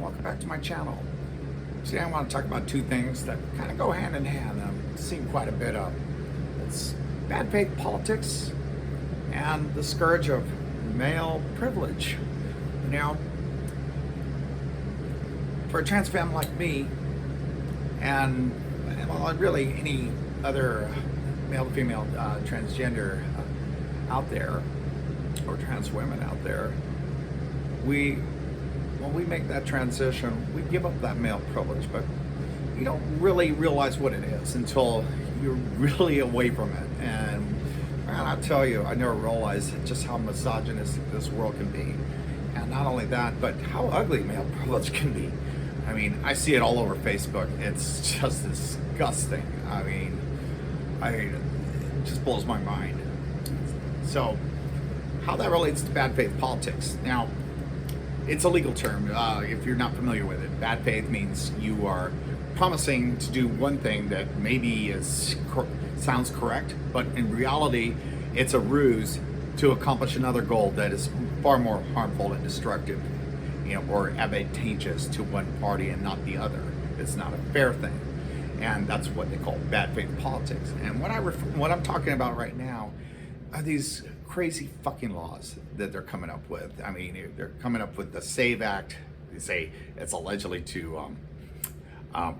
welcome back to my channel. Today I want to talk about two things that kind of go hand in hand. I've seen quite a bit of. It's bad faith politics and the scourge of male privilege. You know, for a trans femme like me, and well, really any other male to female transgender out there, or trans women out there, when we make that transition, we give up that male privilege, but you don't really realize what it is until you're really away from it. And I'll tell you, I never realized just how misogynistic this world can be. And not only that, but how ugly male privilege can be. I mean, I see it all over Facebook. It's just disgusting. I mean, it just blows my mind. So, how that relates to bad faith politics. Now, it's a legal term, if you're not familiar with it. Bad faith means you are promising to do one thing that maybe sounds correct, but in reality, it's a ruse to accomplish another goal that is far more harmful and destructive, or advantageous to one party and not the other. It's not a fair thing, and that's what they call bad faith politics. And what I'm talking about right now are these crazy fucking laws that they're coming up with. I mean, they're coming up with the SAVE Act. They say it's allegedly to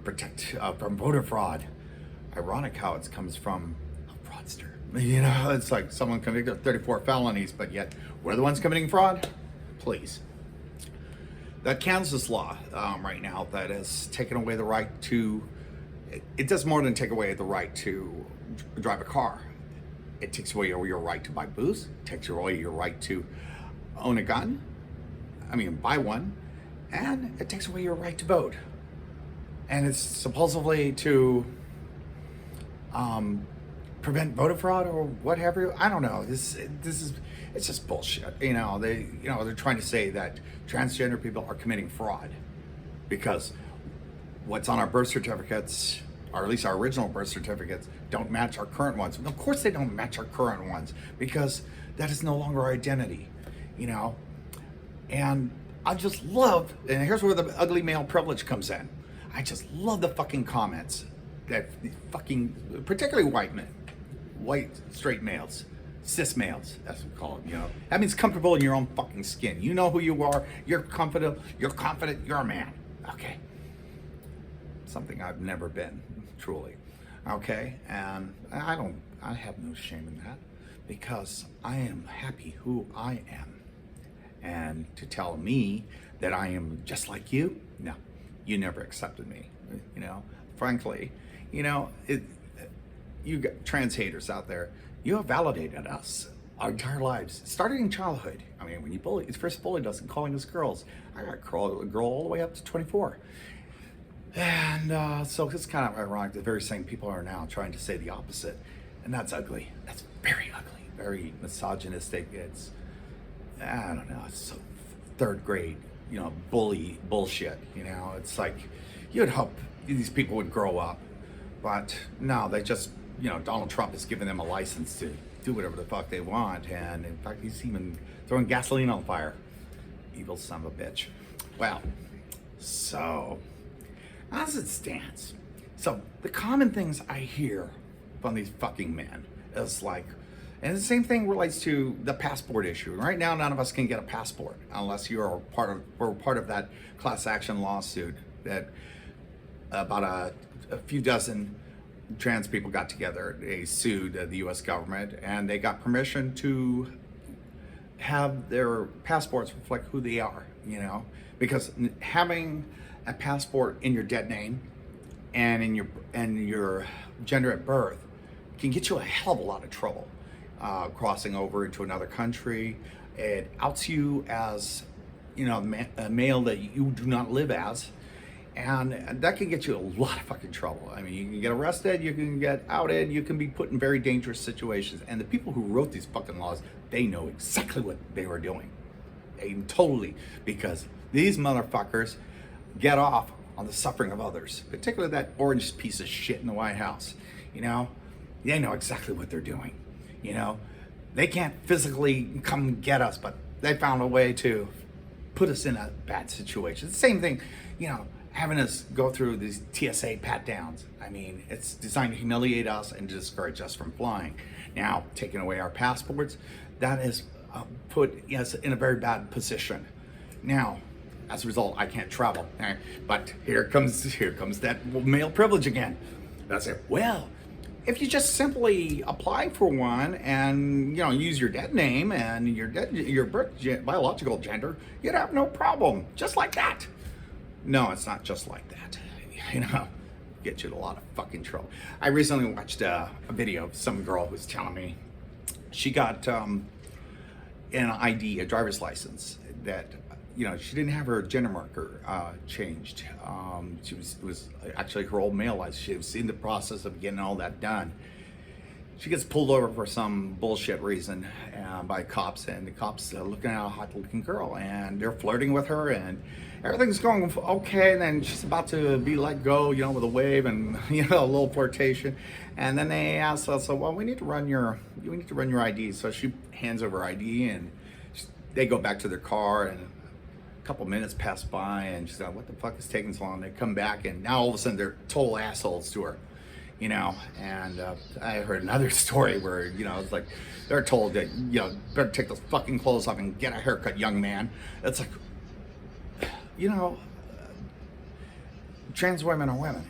protect from voter fraud. Ironic how it comes from a fraudster. It's like someone convicted of 34 felonies, but yet we're the ones committing fraud? Please. That Kansas law right now that has taken away the right to, it does more than take away the right to drive a car. It takes away your right to buy booze. It takes away your right to own a gun. Buy one. And it takes away your right to vote. And it's supposedly to prevent voter fraud or whatever. I don't know. It's just bullshit. They're trying to say that transgender people are committing fraud because what's on our birth certificates, or at least our original birth certificates, don't match our current ones. And of course they don't match our current ones because that is no longer our identity, And I just love, and here's where the ugly male privilege comes in. I just love the fucking comments that fucking, particularly white straight males, cis males, as we call them, That means comfortable in your own fucking skin. You know who you are, you're confident, you're a man, okay? Something I've never been, truly, okay? And I have no shame in that because I am happy who I am. And to tell me that I am just like you, no, you never accepted me, frankly, you got trans haters out there, you have validated us our entire lives, starting in childhood. When you first bullied us and calling us girls, I got a girl all the way up to 24. And so it's kind of ironic the very same people are now trying to say the opposite. And that's ugly. That's very ugly, very misogynistic. It's, I don't know, it's so third grade, bully bullshit. It's like, you'd hope these people would grow up. But no, they just, Donald Trump has given them a license to do whatever the fuck they want. And in fact, he's even throwing gasoline on fire. Evil son of a bitch. Well, so as it stands, so the common things I hear from these fucking men is like, and the same thing relates to the passport issue. Right now, none of us can get a passport unless you're part of that class action lawsuit that about a few dozen trans people got together. They sued the U.S. government, and they got permission to have their passports reflect who they are, because having a passport in your dead name and in your gender at birth can get you a hell of a lot of trouble. Crossing over into another country, it outs you as a male that you do not live as, and that can get you a lot of fucking trouble. You can get arrested, you can get outed, you can be put in very dangerous situations. And the people who wrote these fucking laws, they know exactly what they were doing. Totally, because these motherfuckers get off on the suffering of others, particularly that orange piece of shit in the White House. They know exactly what they're doing. They can't physically come get us, but they found a way to put us in a bad situation. It's the same thing, having us go through these TSA pat downs. I mean, it's designed to humiliate us and discourage us from flying. Now, taking away our passports, that has put us in a very bad position. Now, as a result, I can't travel. But here comes that male privilege again. That's it. Well, if you just simply apply for one and use your dead name and your biological gender, you'd have no problem. Just like that. No, it's not just like that. Get you in a lot of fucking trouble. I recently watched a video of some girl who was telling me she got an ID, a driver's license, that she didn't have her gender marker changed. She was actually her old male license. She was in the process of getting all that done. She gets pulled over for some bullshit reason by cops, and the cops are looking at a hot-looking girl, and they're flirting with her, and everything's going okay. And then she's about to be let go, with a wave and a little flirtation, and then they ask us, "So, well, we need to run your ID." So she hands over her ID, and they go back to their car, and a couple minutes pass by, and she's like, "What the fuck is taking so long?" They come back, and now all of a sudden they're total assholes to her. And I heard another story where, it's like they're told that, better take those fucking clothes off and get a haircut, young man. It's like, trans women are women,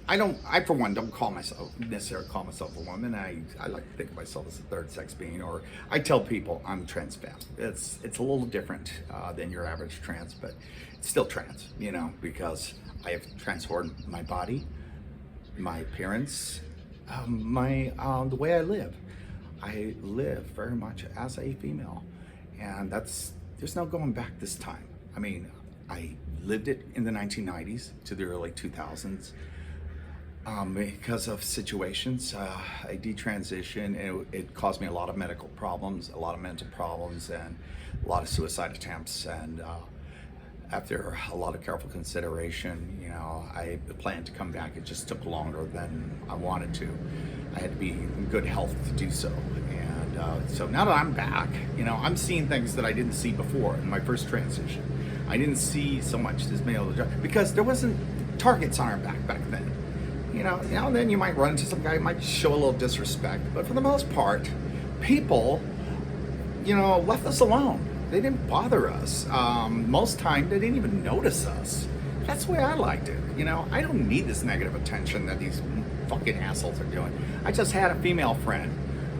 I for one don't necessarily call myself a woman. I like to think of myself as a third sex being, or I tell people I'm trans femme. It's a little different than your average trans, but it's still trans, because I have transformed my body, my appearance, the way I live. I live very much as a female, and there's no going back this time. I lived it in the 1990s to the early 2000s. Because of situations, I detransitioned. It caused me a lot of medical problems, a lot of mental problems, and a lot of suicide attempts. And after a lot of careful consideration, I planned to come back. It just took longer than I wanted to. I had to be in good health to do so. And so now that I'm back, I'm seeing things that I didn't see before in my first transition. I didn't see so much this male because there wasn't targets on our back then. Now and then you might run into some guy who might show a little disrespect, but for the most part, people, left us alone. They didn't bother us. Most time, they didn't even notice us. That's the way I liked it. I don't need this negative attention that these fucking assholes are doing. I just had a female friend,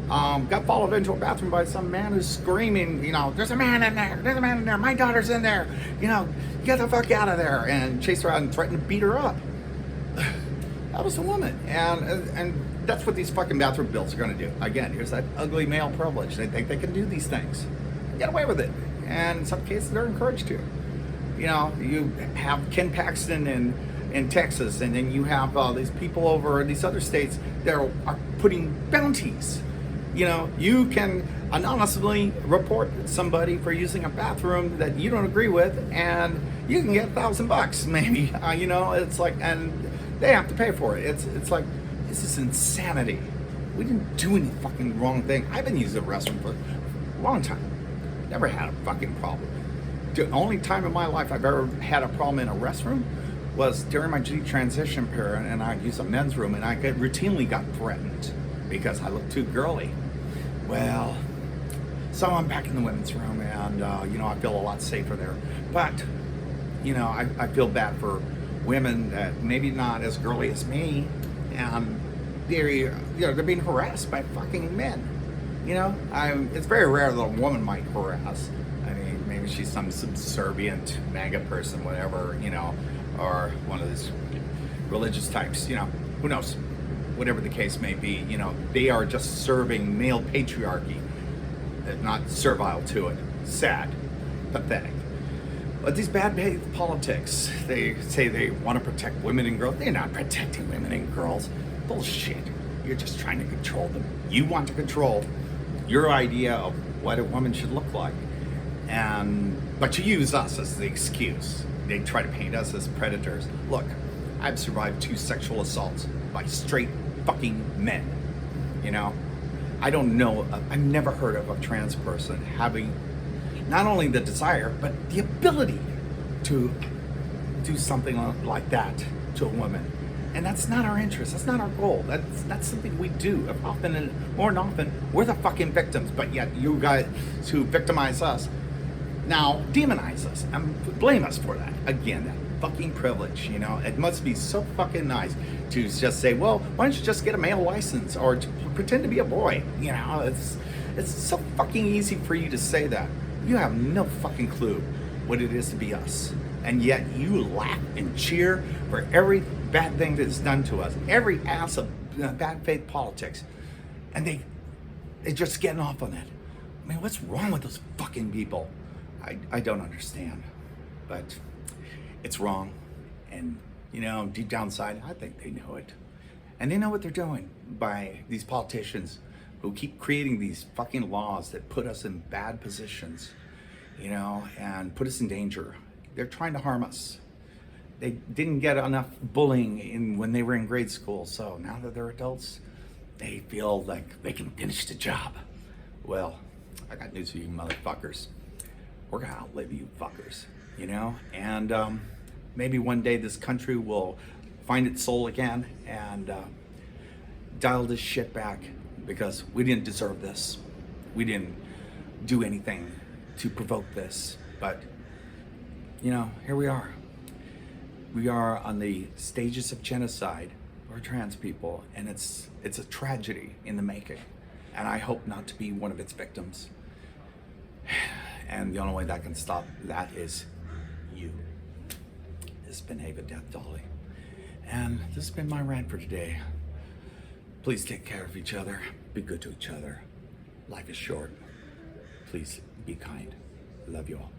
got followed into a bathroom by some man who's screaming, "There's a man in there, there's a man in there, my daughter's in there, get the fuck out of there," and chased her out and threatened to beat her up. That was a woman, and that's what these fucking bathroom bills are going to do. Again, here's that ugly male privilege. They think they can do these things, get away with it, and in some cases they're encouraged to. You have Ken Paxton in Texas, and then you have these people over in these other states that are putting bounties. You can anonymously report somebody for using a bathroom that you don't agree with, and you can get $1,000 maybe. It's like, and they have to pay for it. It's like, this is insanity. We didn't do any fucking wrong thing. I've been using the restroom for a long time. Never had a fucking problem. The only time in my life I've ever had a problem in a restroom was during my transition period, and I used a men's room, and I routinely got threatened because I looked too girly. Well, so I'm back in the women's room, and I feel a lot safer there. But I feel bad for women that maybe not as girly as me, and they're being harassed by fucking men. It's very rare that a woman might harass. Maybe she's some subservient MAGA person, whatever, or one of these religious types, who knows? Whatever the case may be, they are just serving male patriarchy, not servile to it. Sad, pathetic. But these bad politics, they say they want to protect women and girls. They're not protecting women and girls. Bullshit. You're just trying to control them. You want to control your idea of what a woman should look like. But you use us as the excuse. They try to paint us as predators. Look, I've survived 2 sexual assaults by straight fucking men. I don't know, I've never heard of a trans person having not only the desire, but the ability to do something like that to a woman. And that's not our interest. That's not our goal. That's something we do. Often and more than often, we're the fucking victims. But yet you guys who victimize us now demonize us and blame us for that. Again, that fucking privilege, you know. It must be so fucking nice to just say, well, why don't you just get a male license or to pretend to be a boy? You know, it's so fucking easy for you to say that. You have no fucking clue what it is to be us. And yet you laugh and cheer for every bad thing that's done to us, every ounce of bad faith politics. And they're just getting off on it. I mean, what's wrong with those fucking people? I don't understand. But it's wrong. And, you know, deep down inside, I think they know it. And they know what they're doing by these politicians who keep creating these fucking laws that put us in bad positions, you know, and put us in danger. They're trying to harm us. They didn't get enough bullying when they were in grade school, so now that they're adults, they feel like they can finish the job. Well, I got news for you motherfuckers. We're gonna outlive you fuckers, you know? And maybe one day this country will find its soul again and dial this shit back, because we didn't deserve this. We didn't do anything to provoke this, but you know, here we are. We are on the stages of genocide for trans people, and it's a tragedy in the making. And I hope not to be one of its victims. And the only way that can stop that is you. This has been Ava Death Dolly. And this has been my rant for today. Please take care of each other. Be good to each other. Life is short. Please be kind. Love you all.